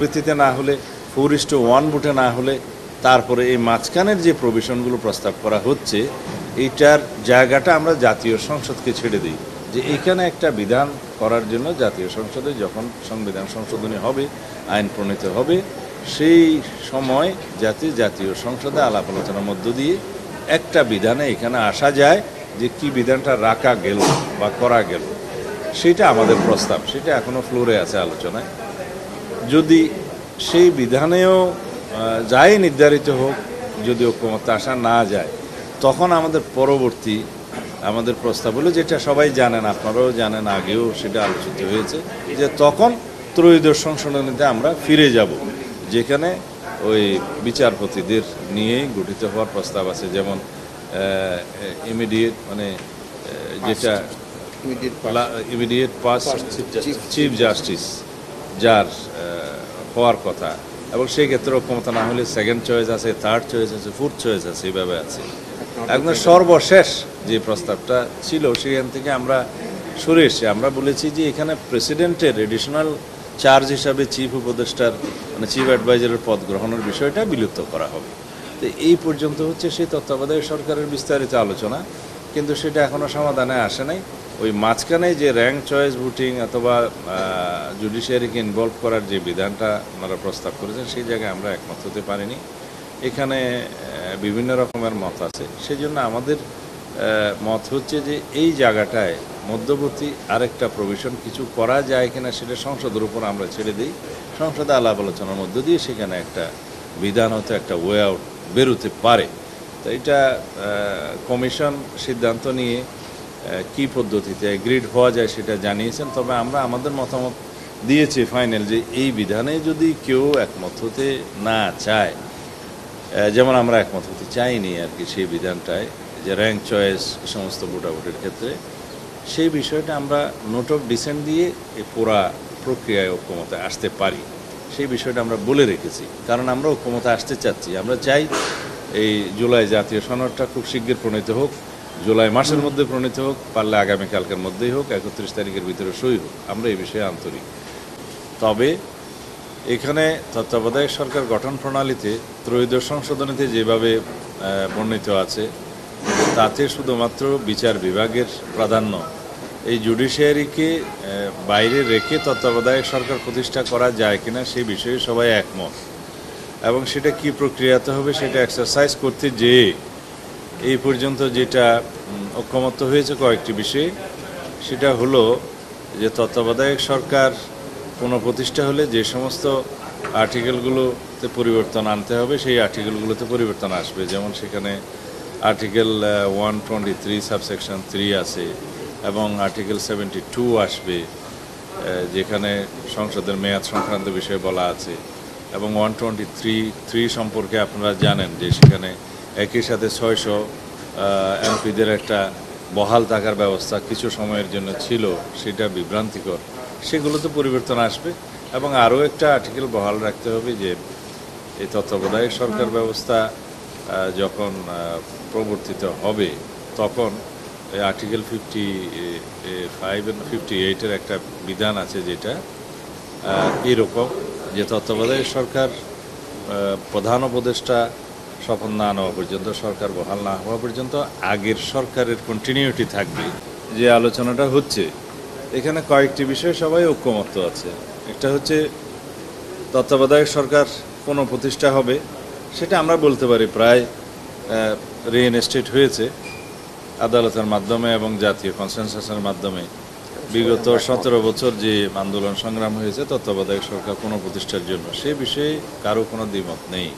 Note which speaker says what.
Speaker 1: ভিত্তিতে না হলে 4:1 ভোটে না হলে তারপরে এই মাঝখানের যে প্রভিশনগুলো প্রস্তাব করা হচ্ছে এইটার জায়গাটা আমরা জাতীয় সংসদকে ছেড়ে দিই যে এখানে একটা বিধান করার জন্য জাতীয় সংসদে যখন সংবিধান সংশোধনী হবে আইন প্রণীত হবে সেই সময় জাতীয় সংসদে আলাপ আলোচনার মধ্য দিয়ে একটা বিধানে এখানে আসা যায় যে কি বিধানটা রাখা গেল বা করা গেল সেটা আমাদের প্রস্তাব, সেটা এখনও ফ্লোরে আছে আলোচনায়। যদি সেই বিধানেও যাই নির্ধারিত হোক, যদি ঐক্যমত্যে আসা না যায়, তখন আমাদের প্রস্তাব হলো, যেটা সবাই জানেন, আপনারাও জানেন, আগেও সেটা আলোচিত হয়েছে, যে তখন ত্রয়োদশ সংশোধনীতে আমরা ফিরে যাব, যেখানে ওই বিচারপতিদের নিয়েই গঠিত হওয়ার প্রস্তাব আছে, যেমন ইমিডিয়েট যেটা ইমিডিয়েট পাস্ট চিফ জাস্টিস যার হওয়ার কথা, এবং সেই ক্ষেত্রে ক্ষমতা না হলে সেকেন্ড চয়েস আছে, থার্ড চয়েস আছে, ফোর্থ চয়েস আছে, এইভাবে আছে। একদম সর্বশেষ যে প্রস্তাবটা ছিল সেখান থেকে আমরা সরে এসে আমরা বলেছি যে এখানে প্রেসিডেন্টের এডিশনাল চার্জ হিসাবে চিফ উপদেষ্টার চিফ অ্যাডভাইজারের পদ গ্রহণের বিষয়টা বিলুপ্ত করা হবে। তো এই পর্যন্ত হচ্ছে সেই তত্ত্বাবধায়ক সরকারের বিস্তারিত আলোচনা, কিন্তু সেটা এখনও সমাধানে আসে নাই। ওই মাঝখানে যে র্যাঙ্ক চয়েস ভোটিং অথবা জুডিশিয়ারিকে ইনভলভ করার যে বিধানটা ওনারা প্রস্তাব করেছেন সেই জায়গায় আমরা একমত হতে পারিনি। এখানে বিভিন্ন রকমের মত আছে, সেই জন্য আমাদের মত হচ্ছে যে এই জায়গাটায় মধ্যবর্তী আরেকটা প্রভিশন কিছু করা যায় কিনা সেটা সংসদের উপর আমরা ছেড়ে দিই। সংসদে আলাপ আলোচনার মধ্য দিয়ে সেখানে একটা বিধান হতে একটা ওয়ে আউট বেরোতে পারে। তো এটা কমিশন সিদ্ধান্ত নিয়ে কি পদ্ধতিতে এগ্রিড হওয়া যায় সেটা জানিয়েছেন, তবে আমরা আমাদের মতামত দিয়েছি ফাইনাল যে এই বিধানে যদি কেউ একমত হতে না চায়, যেমন আমরা একমত হতে চাইনি আর কি সেই বিধানটায়, যে র্যাঙ্ক চয়েস সমস্ত ভোটাভুটির ক্ষেত্রে, সেই বিষয়টা আমরা নোট অফ ডিসেন্ট দিয়ে এই পুরা প্রক্রিয়ায় ঐক্যমতে আসতে পারি, সেই বিষয়টা আমরা বলে রেখেছি। কারণ আমরা ঐক্যমতে আসতে চাচ্ছি, আমরা চাই এই জুলাই জাতীয় সনদটা খুব শীঘ্র প্রণীত হোক, জুলাই মাসের মধ্যে প্রণীত হোক, পারলে আগামীকালকের মধ্যেই হোক, 31 তারিখের ভিতরে সই হোক, আমরা এই বিষয়ে আন্তরিক। তবে এখানে তত্ত্বাবধায়ক সরকার গঠন প্রণালীতে ত্রয়োদশ সংশোধনীতে যেভাবে বর্ণিত আছে তাতে শুধুমাত্র বিচার বিভাগের প্রাধান্য, এই জুডিশিয়ারিকে বাইরে রেখে তত্ত্বাবধায়ক সরকার প্রতিষ্ঠা করা যায় কিনা সেই বিষয়ে সবাই একমত, এবং সেটা কি প্রক্রিয়াতে হবে সেটা এক্সারসাইজ করতে যেয়ে এই পর্যন্ত যেটা ঐক্যমত্য হয়েছে কয়েকটি বিষয়ে, সেটা হলো যে তত্ত্বাবধায়ক সরকার পুনঃপ্রতিষ্ঠা হলে যে সমস্ত আর্টিকেলগুলোতে পরিবর্তন আনতে হবে সেই আর্টিকেলগুলোতে পরিবর্তন আসবে। যেমন সেখানে আর্টিকেল 123 সাবসেকশন 3 আছে, এবং আর্টিকেল 72 আসবে যেখানে সংসদের মেয়াদ সংক্রান্ত বিষয়ে বলা আছে, এবং 123 সম্পর্কে আপনারা জানেন যে সেখানে একই সাথে 600 এমপিদের একটা বহাল থাকার ব্যবস্থা কিছু সময়ের জন্য ছিল, সেটা বিভ্রান্তিকর, সেগুলোতে পরিবর্তন আসবে। এবং আরও একটা আর্টিকেল বহাল রাখতে হবে যে এই তত্ত্বাবধায়ক সরকার ব্যবস্থা যখন প্রবর্তিত হবে তখন এই আর্টিকেল 55 এবং 58-এর একটা বিধান আছে, যেটা এরকম যে তত্ত্বাবধায়ক সরকার প্রধান উপদেষ্টা শপথ না নেওয়া পর্যন্ত, সরকার বহাল না হওয়া পর্যন্ত আগের সরকারের কন্টিনিউটি থাকবে। যে আলোচনাটা হচ্ছে এখানে কয়েকটি বিষয়ে সবাই ঐক্যমত্য আছে। একটা হচ্ছে তত্ত্বাবধায়ক সরকার পুনঃপ্রতিষ্ঠা হবে, সেটা আমরা বলতে পারি প্রায় রিইনস্টেট হয়েছে আদালতের মাধ্যমে এবং জাতীয় কনসেনসাসের মাধ্যমে। বিগত 17 বছর যে আন্দোলন সংগ্রাম হয়েছে তত্ত্বাবধায়ক সরকার পুনঃপ্রতিষ্ঠার জন্য, সে বিষয়ে কারো কোনো দ্বিমত নেই।